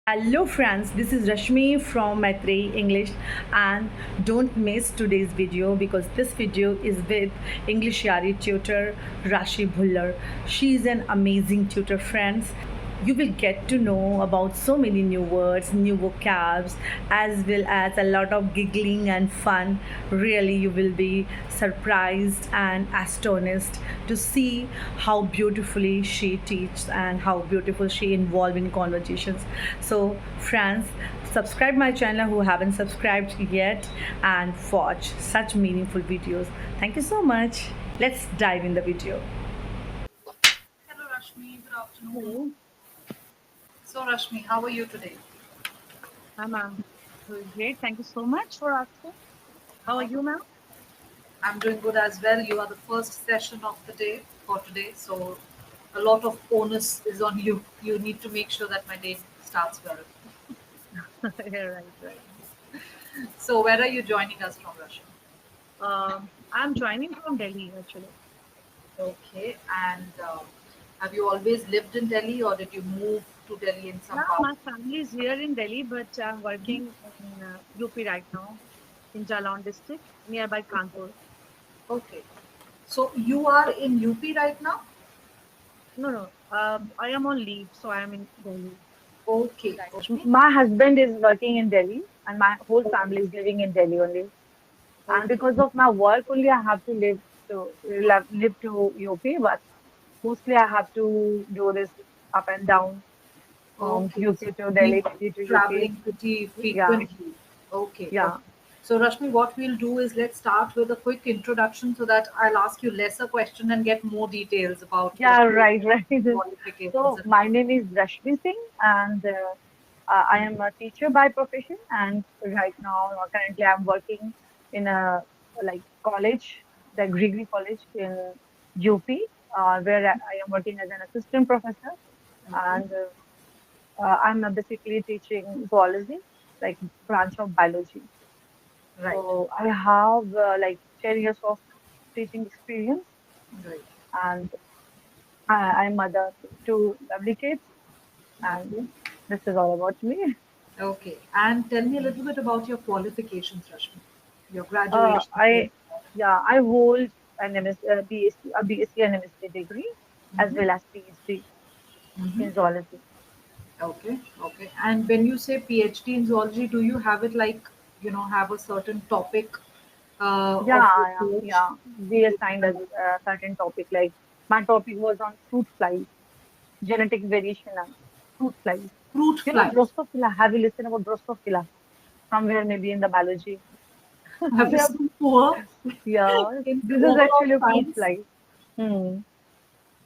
Hello friends, this is Rashmi from Maitri English, and don't miss today's video because this video is with English Yaari Tutor Rashi Bhuller. She is an amazing tutor, friends. You will get to know about so many new words, new vocabs, as well as a lot of giggling and fun. Really, you will be surprised and astonished to see how beautifully she teaches and how beautiful she involved in conversations. So, friends, subscribe my channel who haven't subscribed yet and watch such meaningful videos. Thank you so much. Let's dive in the video. Hello Rashmi, good afternoon. Hello, So Rashmi, how are you today? ma'am. Doing great. Thank you so much for asking. How are Uh, you, ma'am? I'm doing good as well. You are the first session of the day for today, so a lot of onus is on you. You need to make sure that my day starts well. Yeah, right, right. So where are you joining us from, Rashmi? I'm joining from Delhi, actually. Okay, and have you always lived in Delhi or did you move to Delhi in some Yeah, part? my family is here in Delhi, but I'm working in UP right now, in Jalan district, nearby Kanpur. Okay, so you are in UP right now? No, no. I am on leave, so I am in Delhi. Okay, Right. Rashmi. My husband is working in Delhi, and my whole family is living in Delhi only. And Okay, because of my work only, I have to live to UP, but mostly I have to do this up and down from okay. So UP to we Delhi, Delhi to UP. traveling pretty Yeah, frequently. Okay, yeah, okay. So Rashmi, what we'll do is let's start with a quick introduction so that I'll ask you lesser question and get more details about yeah, your right, right. qualifications So and my all. name is Rashmi Singh, and I am a teacher by profession. And right now, currently, I'm working in a like college, the degree college in UP, where I am working as an assistant professor, Okay, and I'm basically teaching zoology, like branch of biology. right, So I have like 10 years of teaching experience, right. and I'm mother to two lovely kids, and Okay, this is all about me. okay. And tell me a little bit about your qualifications, Rashmi. Your Uh, graduation. I yeah, I hold an BSc, a BSc and MSc degree as Mm-hmm. well as PhD Mm-hmm. in zoology. Okay, okay. And when you say PhD in zoology, do you have it like, have a certain topic Yeah, of yeah, research? yeah. We assigned a certain topic. Like my topic was on fruit flies, genetic variation and fruit flies. Fruit You know, flies. Drosophila. Have you listened about Drosophila? Somewhere maybe in the biology. Have you Yeah, seen poor yeah. in This is overall actually a fruit science? fly. Hmm.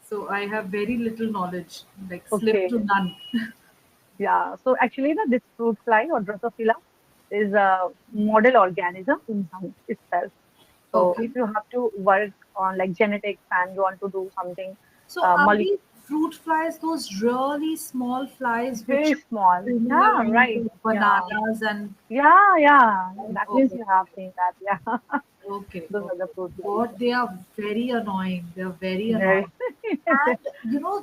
So I have very little knowledge, like slim Okay. to none. Yeah. So actually, this fruit fly or Drosophila is a model organism in science itself. So Okay. if you have to work on like genetics and you want to do something, So are molecule these fruit flies those really small flies which very are small. swimming Yeah. around Right. with Yeah. bananas and Yeah. Yeah. That means okay, you have seen that. Yeah. okay, Those are the okay. fruit flies. God, they are very annoying. They are very Very. annoying. And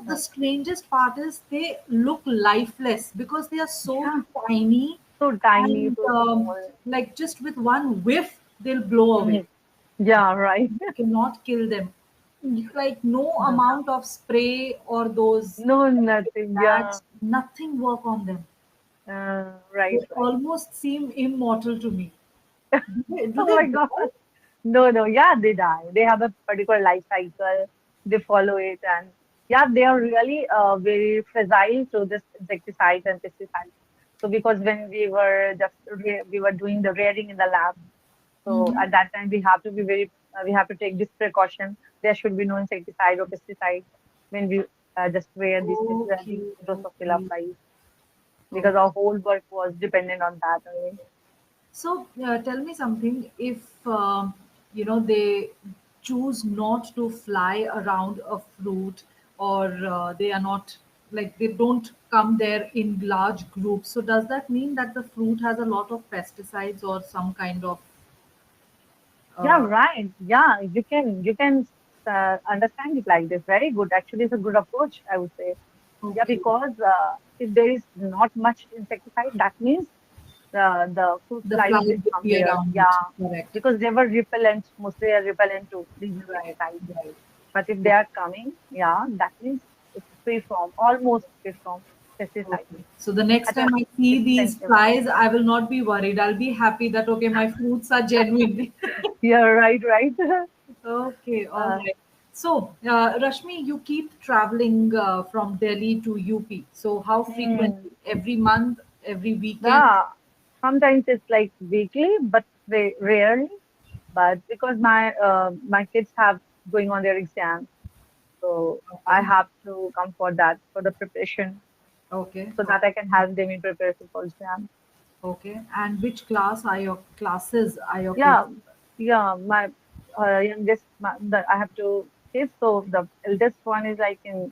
the strangest part is they look lifeless because they are so Yeah. tiny So tiny, and so small. like just with one whiff, they'll blow away. Mhm. Yeah. Right. You cannot kill them. Like no amount of spray or those No, nothing. Yeah. bats, nothing work on them. They Right. Right. almost seem immortal to me. Do Oh they my God. die? No, no, yeah, they die. They have a particular life cycle. They follow it, and yeah, they are really very fragile to this insecticides and pesticides. So because when we were doing the rearing in the lab, so Mm-hmm. at that time we have to take this precaution. There should be no insecticide or pesticide when we just rear Okay, these Drosophila okay, flies because okay. our whole work was dependent on that only. So tell me something. If they choose not to fly around a fruit, or they are not like they don't come there in large groups. So does that mean that the fruit has a lot of pesticides or some kind of Yeah, uh, right. Yeah, you can understand it like this. Very good. Actually, it's a good approach, I would say. Yeah, okay? because if there is not much insecticide, that means the fruit The flies flies will will come be there. around it. Yeah, Correct. because they were repellent, mostly are repellent to these Right. insecticides. Right. But if they Okay. are coming, yeah, that means it's free from, almost free from pesticides Okay. So the next at a time I see these decent level. flies, I will not be worried. I'll be happy that okay, my fruits are genuine. Yeah, right, right. Okay, all Uh, right. So, Rashmi, you keep traveling from Delhi to UP. So, how hmm. frequently? Every month, every weekend? Yeah, sometimes it's like weekly, but rarely. But because my kids have going on their exams, so I Okay, have to come for that for the preparation, okay, so that I can help them in preparation for exam. okay. And which class are your classes? Are your kids? Yeah, yeah. My youngest, I have two kids. So the eldest one is like in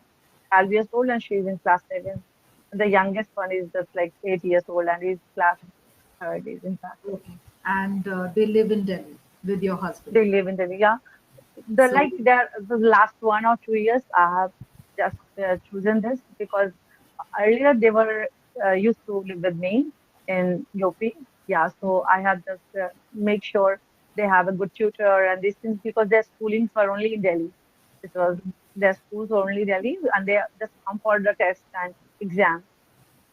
12 years old, and she's in class 7. The youngest one is just like 8 years old, and he's class third. Is in class third. Okay. And they live in Delhi with your husband. They live in the, yeah. The So, like there the last 1 or 2 years I have just chosen this because earlier they were used to live with me in UP. Yeah, so I have just make sure they have a good tutor and these things because their schoolings were only in Delhi. It was their schools were only Delhi and they just come for the test and exam.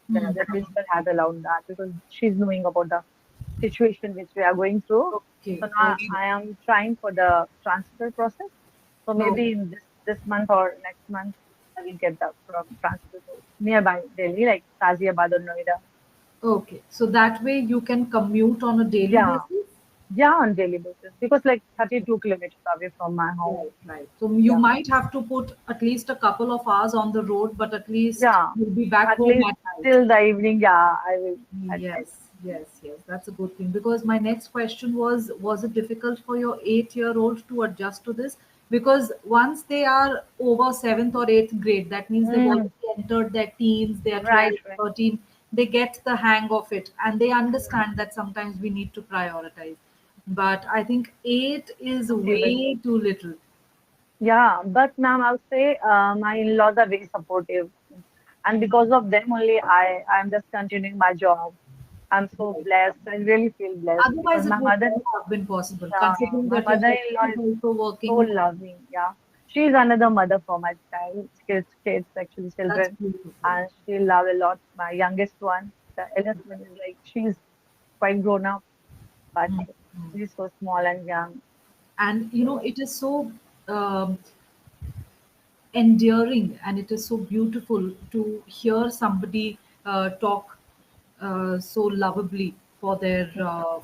hmm. The principal has allowed that because she's knowing about the situation which we are going through. Okay, So now okay, I am trying for the transfer process. So okay. maybe in this month or next month, I will get the transfer to nearby Delhi, like Ghaziabad or Noida. Okay. So that way you can commute on a daily Yeah, basis? yeah, on daily basis because like 32 kilometers away from my home. Right, right. So you Yeah, might have to put at least a couple of hours on the road, but at least yeah. you'll be back At home least at night. till the evening, yeah, I will at Yes, night. yes, yes. That's a good thing. Because my next question was it difficult for your 8-year-old to adjust to this? Because once they are over seventh or eighth grade, that means they've Mm, already entered their teens, they are right, 12, right. 13. They get the hang of it and they understand that sometimes we need to prioritize. But I think eight is Completely. way too little. Yeah, but ma'am, I would say my in-laws are very supportive, and because of them only, I'm just continuing my job. I'm so Right. blessed. I really feel blessed because Otherwise, it would never have been possible, yeah, considering my that your husband mother-in-law is is also so working. loving. Yeah, she's another mother for my child, kids actually That's children, beautiful. and she love a lot. My youngest one, the eldest one is like she's quite grown up, but she's so small and young. And So it is so um, endearing and it is so beautiful to hear somebody talk so lovably for their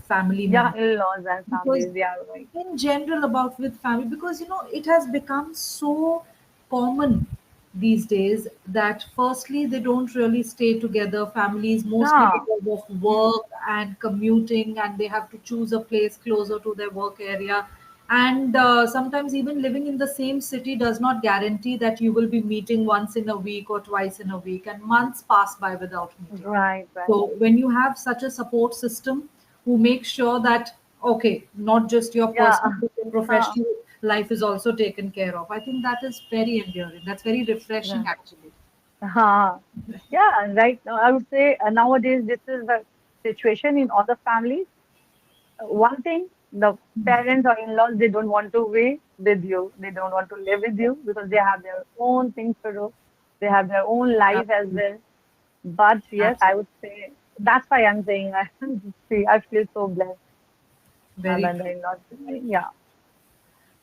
family yeah, member, in-laws and because families, yeah, right. in general about with family, because it has become so common these days that firstly they don't really stay together, families, mostly Yeah. because of Mm, work and commuting, and they have to choose a place closer to their work area. And sometimes even living in the same city does not guarantee that you will be meeting once in a week or twice in a week, and months pass by without meeting. right, right. So when you have such a support system who makes sure that okay, not just your Yeah. personal but your Uh, professional life is also taken care of, I think that is very endearing. That's very refreshing, yeah. actually. Uh, yeah, and right now I would say nowadays this is the situation in all the families. One thing, the parents or in-laws, they don't want to be with you. They don't want to live with you because they have their own things to do. They have their own life as Absolutely, well. But yes, I absolutely, would say that's why I'm saying I feel so blessed. My very true. mother-in-law, yeah.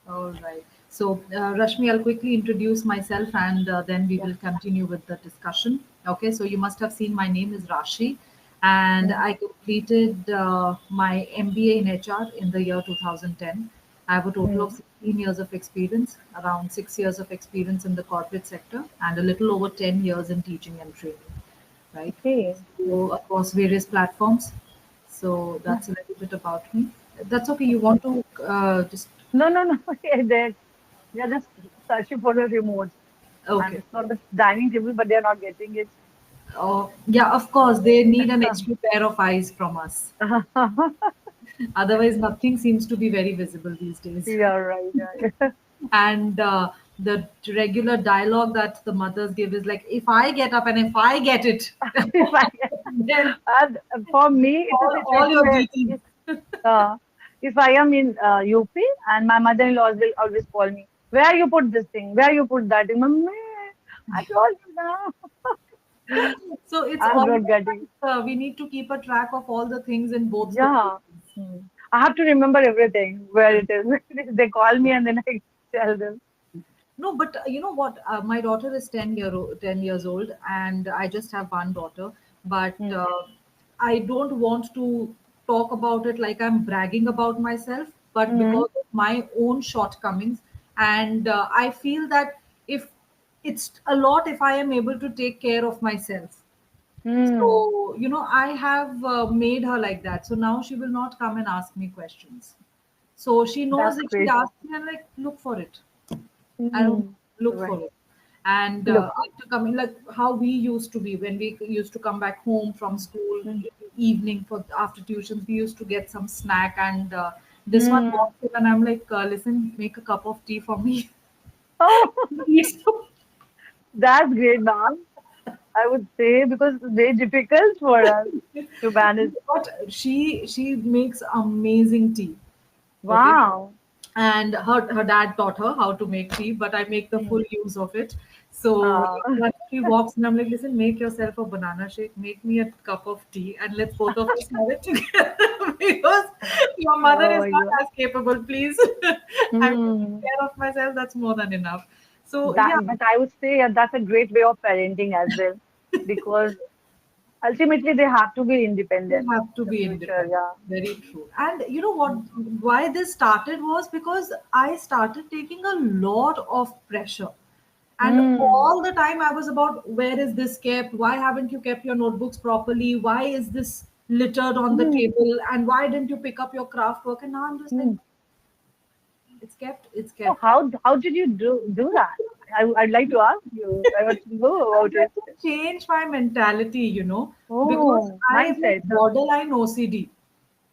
All right. So, Rashmi, I'll quickly introduce myself and then we Yeah. will continue with the discussion. Okay. So, you must have seen my name is Rashi, and Mm. I completed my MBA in HR in the year 2010. I have a total of Mm. 16 years of experience, around 6 years of experience in the corporate sector, and a little over 10 years in teaching and training, right? Okay. So, across various platforms. So, that's a little bit about me. That's okay. You Okay. want to just, No, no, no. Yeah, they're just searching for the remote. And okay. it's not the dining table, but they're not getting it. Oh, yeah, of course, they need an extra pair of eyes from us. Otherwise, nothing seems to be very visible these days. You're right. Right. And The regular dialogue that the mothers give is like, if I get up and if I get it, If I, then and for me, it's a all situation your where beating. uh, if I am in UP and my mother-in-law will always call me, where you put this thing, where you put that thing, Mummy, I told you now. So it's I'm always not getting. like, we need to keep a track of all the things in both the Yeah. places. Hmm. I have to remember everything where it is. They call me and then I tell them. No, but you know what? My daughter is 10 years old, and I just have one daughter. But Hmm. I don't want to talk about it like I'm bragging about myself, but Hmm. because of my own shortcomings, and I feel that if it's a lot if I am able to take care of myself. Hmm. So, I have made her like that. So now she will not come and ask me questions. So she knows That's if she great. asks me, I'm like, look for it. I don't Hmm. look Right. for it. And Look. after coming, like how we used to be when we used to come back home from school Hmm. evening for after tuitions, we used to get some snack. And this one Hmm. walks in, and I'm like, listen, make a cup of tea for me. Oh, Eat some. that's great, ma'am. I would say because it's very difficult for us to manage. But she makes amazing tea. Okay. Wow. And her dad taught her how to make tea, but I make the Hmm. full use of it. So Uh, once she walks in, I'm like, listen, make yourself a banana shake, make me a cup of tea, and let's both of us have it together because your mother oh is my not God. as capable. Please, I'm taking Hmm. care of myself. That's more than enough. So That, yeah, but I would say that's a great way of parenting as well, because ultimately they have to be they independent have to in the be future. independent. Yeah. Very true. And you know what? Why this started was because I started taking a lot of pressure. And Hmm. all the time I was about, where is this kept? Why haven't you kept your notebooks properly? Why is this littered on the Hmm. table? And why didn't you pick up your craft work? And now I'm just like, Hmm. it's kept, it's So kept. how did you do that? I'd like to ask you. I want to know I about had it. to change my mentality, because Oh, I am like mindset. borderline OCD.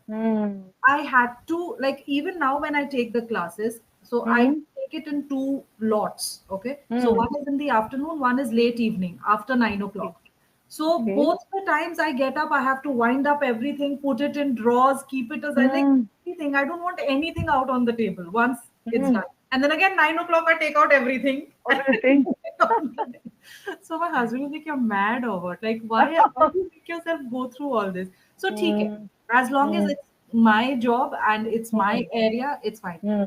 Hmm. I had to, like, even now when I take the classes, so I Hmm. take it in two lots. Okay. So Hmm. one is in the afternoon, one is late evening after 9 o'clock. Okay. So Okay. both the times I get up, I have to wind up everything, put it in drawers, keep it as I like Hmm. anything. I don't want anything out on the table once it's Hmm. done. And then again, 9 o'clock, I take out everything. Everything. So my husband was like, "You're mad or what? Like, why do you make yourself go through all this?" So, ठीक है. Hmm. As long as Hmm. it's my job and it's my Hmm. area, it's fine. Hmm.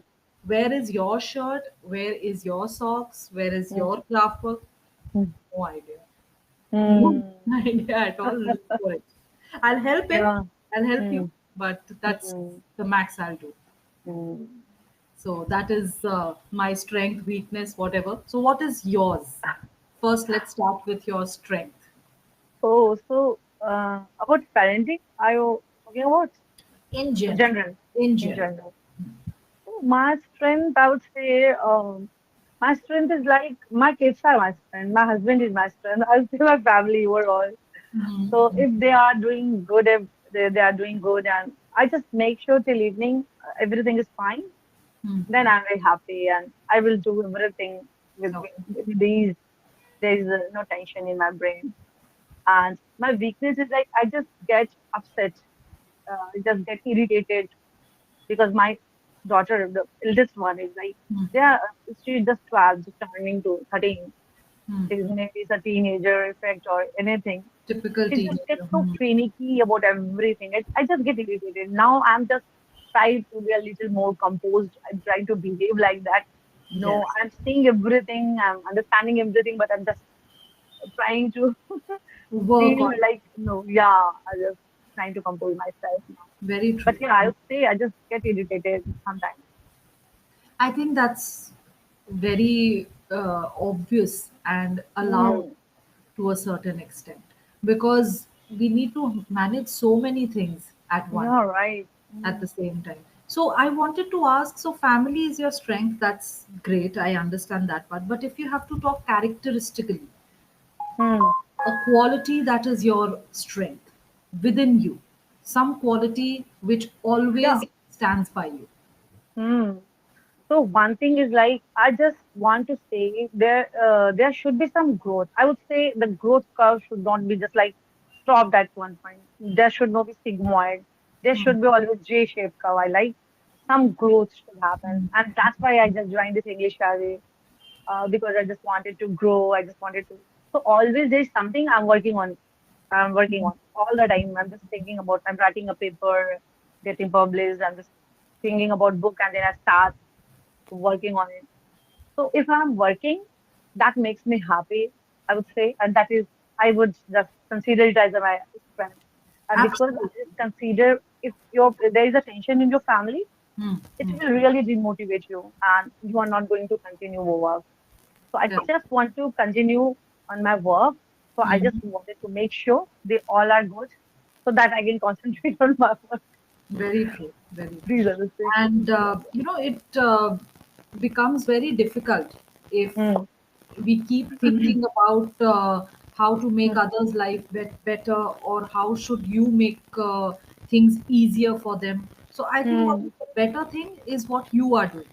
Where is your shirt? Where is your socks? Where is Hmm. your craft work? Hmm. No idea. No Hmm. idea at all. Look for it. I'll help in. Yeah. I'll help Hmm. you, but that's Hmm. the max I'll do. Hmm. So that is my strength, weakness, whatever. So what is yours? First, let's start with your strength. Oh, so about parenting, are you talking about In general. general, In in general. general? So my strength, I would say, my strength is like my kids are my strength, my husband is my strength. I would say my family overall. So Mhm. if they are doing good, if they are doing good, and I just make sure till evening everything is fine, then Mhm. I'm very happy and I will do everything Okay. with these. There is no tension in my brain. And my weakness is like I just get upset, I just get irritated because my daughter, the eldest one, is like, Mhm. yeah, she's just 12, just turning to 13. She's Mhm. maybe it's a teenager effect or anything. Typical She just gets teenager. so Mhm. finicky about everything. I just get irritated. Now I'm just trying to be a little more composed. I'm trying to behave like that. No, Yes. I'm seeing everything. I'm understanding everything, but I'm just trying to Work feel on. like, no, yeah, I'm just trying to compose myself now. Very But true. yeah, I would say I just get irritated sometimes. I think that's very obvious and allowed Mm, to a certain extent because we need to manage so many things at once yeah, right. at Mm, the same time. So I wanted to ask, so family is your strength, that's great. I understand that part. But if you have to talk characteristically, mm, a quality that is your strength within you, some quality which yeah. always stands by you. Mm. So one thing is like I just want to say there should be some growth. I would say the growth curve should not be just like stopped at one point. There should not be sigmoid. There Hmm. should be always J-shaped curve. I like some growth should happen, and that's why I just joined this English career because I just wanted to grow. I just wanted to. So always there's something I'm working on. I'm working on all the time. I'm just thinking about. I'm writing a paper, getting published. I'm just thinking about book, and then I start working on it. So if I'm working, that makes me happy, I would say, and that is I would just consider it as my strength. And because I Absolutely. just consider if there is a tension in your family, Hmm. it Hmm. will really demotivate you, and you are not going to continue your work. So I Correct. just want to continue on my work. So I just Mhm. wanted to make sure they all are good, so that I can concentrate on my work. Very true. Very true. These are the things. And it becomes very difficult if Mm, we keep thinking about how to make mm, others' life better, or how should you make things easier for them. So I think what mm, is the better thing is what you are doing.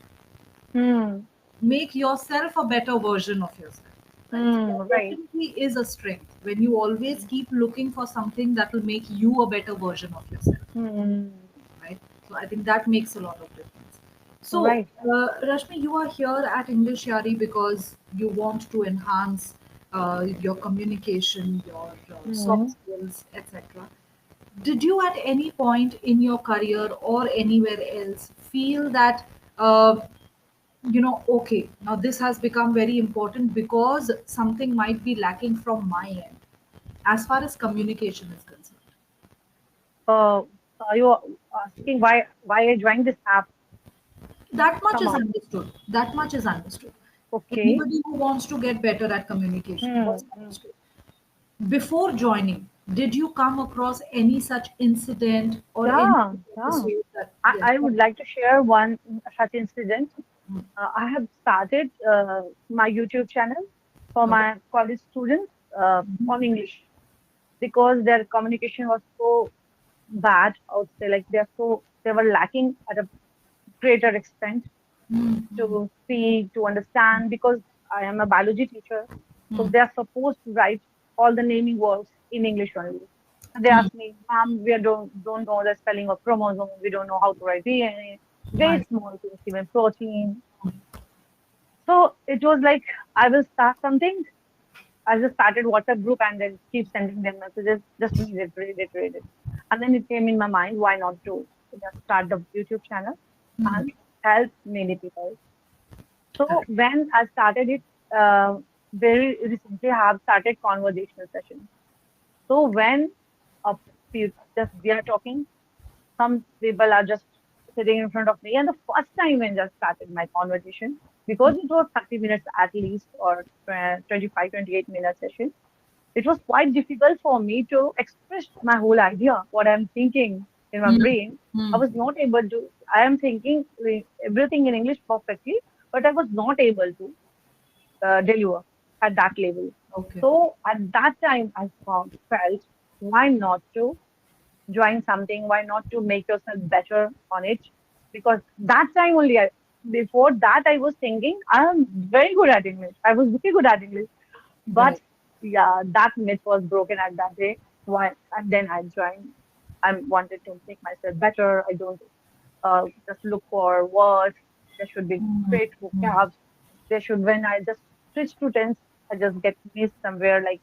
mm, Make yourself a better version of yourself. Right? So that right. definitely is a strength when you always keep looking for something that will make you a better version of yourself, Mm, right? So I think that makes a lot of difference. So, right. Rashmi, you are here at English Yari because you want to enhance your communication, your soft Mm. skills, etc. Did you at any point in your career or anywhere else feel that, okay, now this has become very important because something might be lacking from my end as far as communication is concerned? Uh, are you asking why I joined this app? That much is Somehow. understood. That much is understood. Okay. Anybody who wants to get better at communication, Hmm. that's understood. Before joining, did you come across any such incident or any Yeah, yeah. episode that, I, yes, I would like to share one such incident. mm, I have started my YouTube channel for okay. my college students Mhm. on English because their communication was so bad. I would say like they were lacking at a greater extent Mm, to speak, to understand, because I am a biology teacher. So mm, they are supposed to write all the naming words in English only. So they mm, ask me, Mom, we don't know the spelling of chromosome, we don't know how to write DNA, very nice. small things, even protein. So it was like I will start something. I just started WhatsApp group and then keep sending them messages. Just read it, read it, read it. And then it came in my mind, why not to just start the YouTube channel Mm, and help many people. So correct. when I started it, very recently, I have started conversational sessions. So when just we are talking, some people are just sitting in front of me, and the first time when I started my conversation, because it was 30 minutes at least or 25, 28 minute session, it was quite difficult for me to express my whole idea, what I'm thinking in my Mm, brain. I mm, was not able to. I am thinking everything in English perfectly, but I was not able to deliver at that level. okay. So at that time, I felt why not to join something? Why not to make yourself better on it? Because that time only, before that, I was thinking I am very good at English. I was very good at English, but Right. yeah, that myth was broken at that day. Why? And then I joined. I wanted to make myself better. I don't just look for words. There should be Mm, great mm, vocabs. There should, when I just switch to tense, I just get missed somewhere like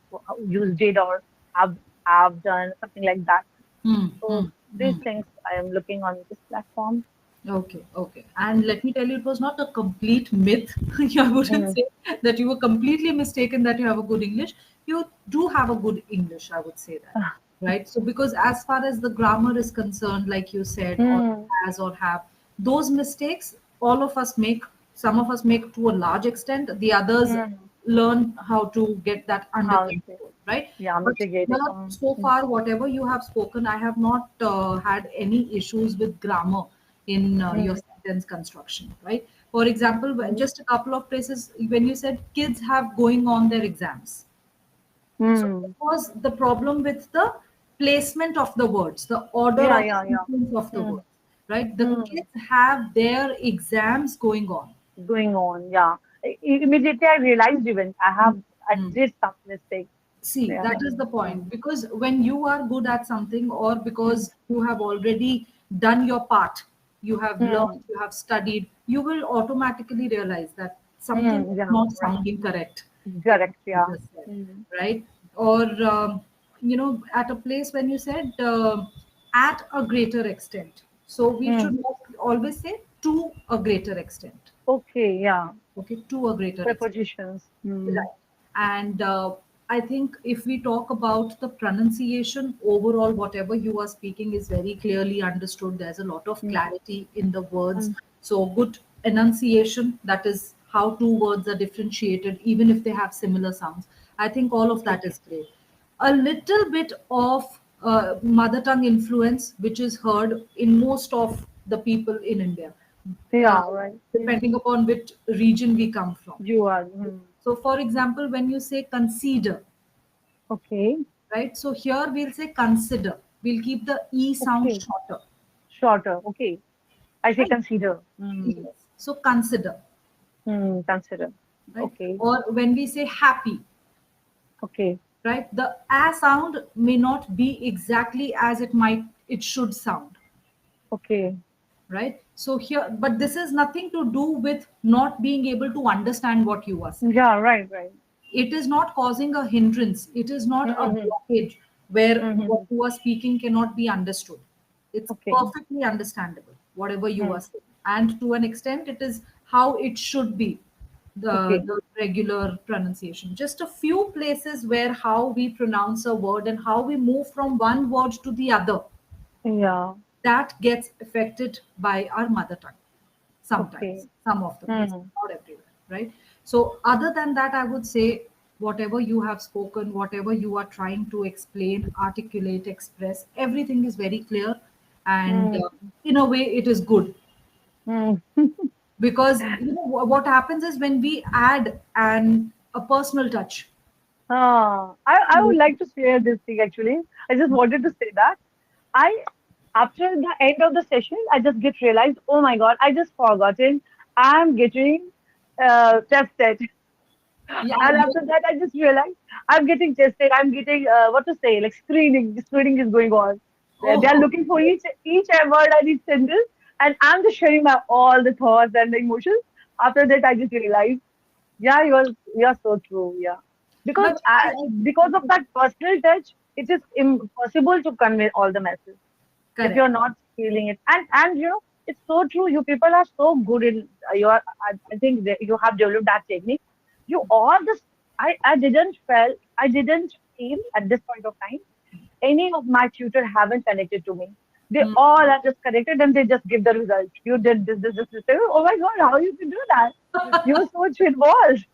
use did or have done something like that. mm, So mm, these mm. things I am looking on this platform. Okay, okay. And let me tell you, it was not a complete myth. I wouldn't Mm. say that you were completely mistaken that you have a good English. You do have a good English, I would say that. Right? So, because as far as the grammar is concerned, like you said, or Mm. has or have, those mistakes all of us make. Some of us make to a large extent, the others Mm. learn how to get that under How to control, right? yeah, But mitigate it. now, so far, whatever you have spoken, I have not had any issues with grammar in your Mm. sentence construction, right? For example, Okay. just a couple of places when you said kids have going on their exams. So it Mm. was the problem with the placement of the words, the order Yeah, or yeah, yeah. sequence of the Mm. words. right? The Hmm. kids have their exams going on. Going on, yeah. Immediately I realized even I Mm. did some mistake. See, Yeah. that is the Mm. point. Because when you are good at something, or Mm. because you have already done your part, you have Mm. learned, you have studied, you will automatically realize that something Mm. is Yeah, not right. sounding correct in what Correct, you yeah. just said, Mm. right? Or, at a place when you said at a greater extent. So we Mm. should not always say to a greater extent. Okay, yeah. Okay, to a greater extent. Prepositions. Mm. Right. And I think if we talk about the pronunciation, overall, whatever you are speaking is very clearly understood. There's a lot of Mm. clarity in the words. Mm. So, good enunciation, that is how two words are differentiated, even if they have similar sounds. I think all of Okay. that is great. A little bit of mother tongue influence, which is heard in most of the people in India, uh, Yeah, right. Mm. depending upon which region we come from. You are. Mm. So, for example, when you say consider, Okay. right? So here we'll say consider. We'll keep the e sound Okay. shorter, Shorter. Okay. I say right? consider. Mm. Yes. So consider, Mm. Consider. right? Okay. Or when we say happy, Okay. right? The a sound may not be exactly as it should sound, Okay. right? So here, but this is nothing to do with not being able to understand what you are saying. Yeah, right, right. It is not causing a hindrance. It is not a Mm-hmm. blockage where what Mm-hmm. you are speaking cannot be understood. It's Okay. perfectly understandable whatever you are Mm. saying, and to an extent it is how it should be, Okay. the regular pronunciation. Just a few places where how we pronounce a word and how we move from one word to the other, Yeah. that gets affected by our mother tongue sometimes, Okay. some of the places, Mm. not everywhere, right? So, other than that, I would say whatever you have spoken, whatever you are trying to explain, articulate, express, everything is very clear, and Mm. in a way, it is good, Mm. because what happens is when we add a personal touch. I would like to share this thing actually. I just wanted to say that I, after the end of the session, I just get realized, oh my God, I just forgotten. I'm getting tested. Yeah, And after that, I just realized I'm getting tested. I'm getting what to say, like screening. Screening is going on. They are oh, looking for each word and each sentence, and I'm just sharing my all the thoughts and the emotions. After that, I just realized, yeah, you're so true. Yeah, because but because of that personal touch, it is impossible to convey all the message if correct. you're not feeling it. And it's so true. You people are so good in your. I think that you have developed that technique. You all this. I didn't feel at this point of time any of my tutor haven't connected to me. They Hmm. all are just connected and they just give the result. You did this. Oh my God, how you can do that? You were so much involved.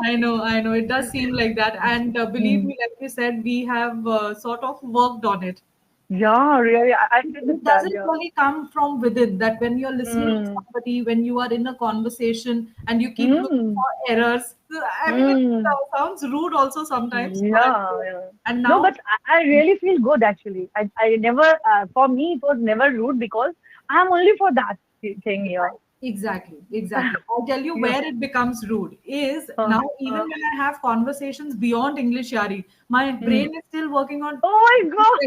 I know. It does seem like that. And believe Mm. me, like you said, we have sort of worked on it. Yeah, really, I can It understand. doesn't Yeah. really come from within, that when you're listening to Mm. somebody, when you are in a conversation and you keep looking Mm. for errors. I mean, it Mm. sounds rude also sometimes, but Yeah, yeah. and No, now but I really feel good actually. I never, for me, it was never rude because I'm only for that thing here. exactly, exactly. I'll tell you Yeah. where it becomes rude is Uh, now, even uh, when I have conversations beyond English, Yari, my mm. brain is still working on. Oh my God,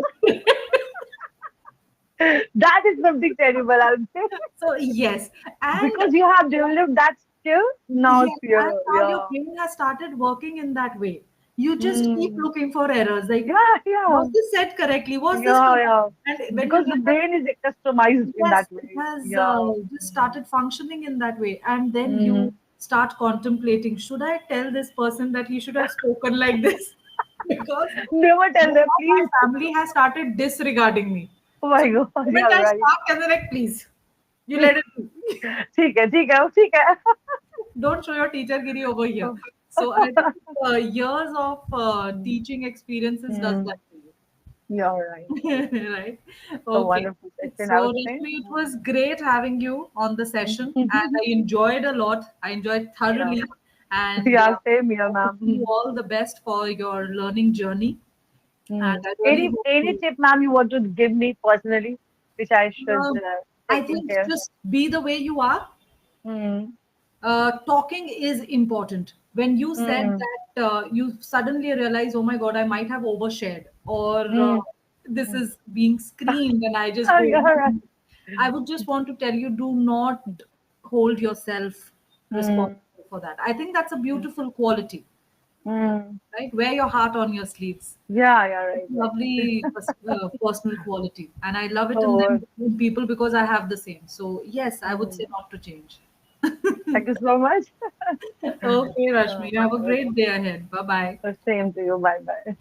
that is something terrible, I would say. So yes, and Because you have developed that skill, now it's yes, your, and now your yeah. brain has started working in that way. You just keep Mm. looking for errors. Like, Yeah, yeah, was this said correctly? Was this yeah, correct? yeah. And when you Because the look at, brain is customized in yes, that it way. has Yeah. just started functioning in that way. And then you Mm. start contemplating, should I tell this person that he should have spoken like this? Because Never tell them, now my please. family has started disregarding me. Oh So my the God, moment you're I right. start, they're like, please, you Please. let it be. ठीक है Don't show your teacher giri over here. So I think years of teaching experiences does Hmm, that to you're right. you, right? A Okay. wonderful session, I So would say. Rashmi, it was great having you on the session, and Hmm. I enjoyed a lot. I enjoyed Yeah, thoroughly, and yeah, same here, I wish ma'am. you all the best for your learning journey. Hmm. And I really hope Any to. tip, ma'am, you want to give me personally? which I should Um, I take in think care? just be the way you are. Mm, Talking is important. When you said mm, that you suddenly realize, oh my God, I might have overshared, or mm, this mm. is being screened, and I just Oh, go. you're right. I would just want to tell you, do not hold yourself Mm, responsible for that. I think that's a mm, beautiful quality, mm. right? Wear your heart on your sleeves. Yeah, you're It's right. a Right. lovely personal quality, and I love it in Oh, them in people because I have the same. So yes, I would mm. say not to change. Thank you so much. Okay, Rashmi, you have a Okay. great day ahead. Bye bye. Same to you. Bye bye.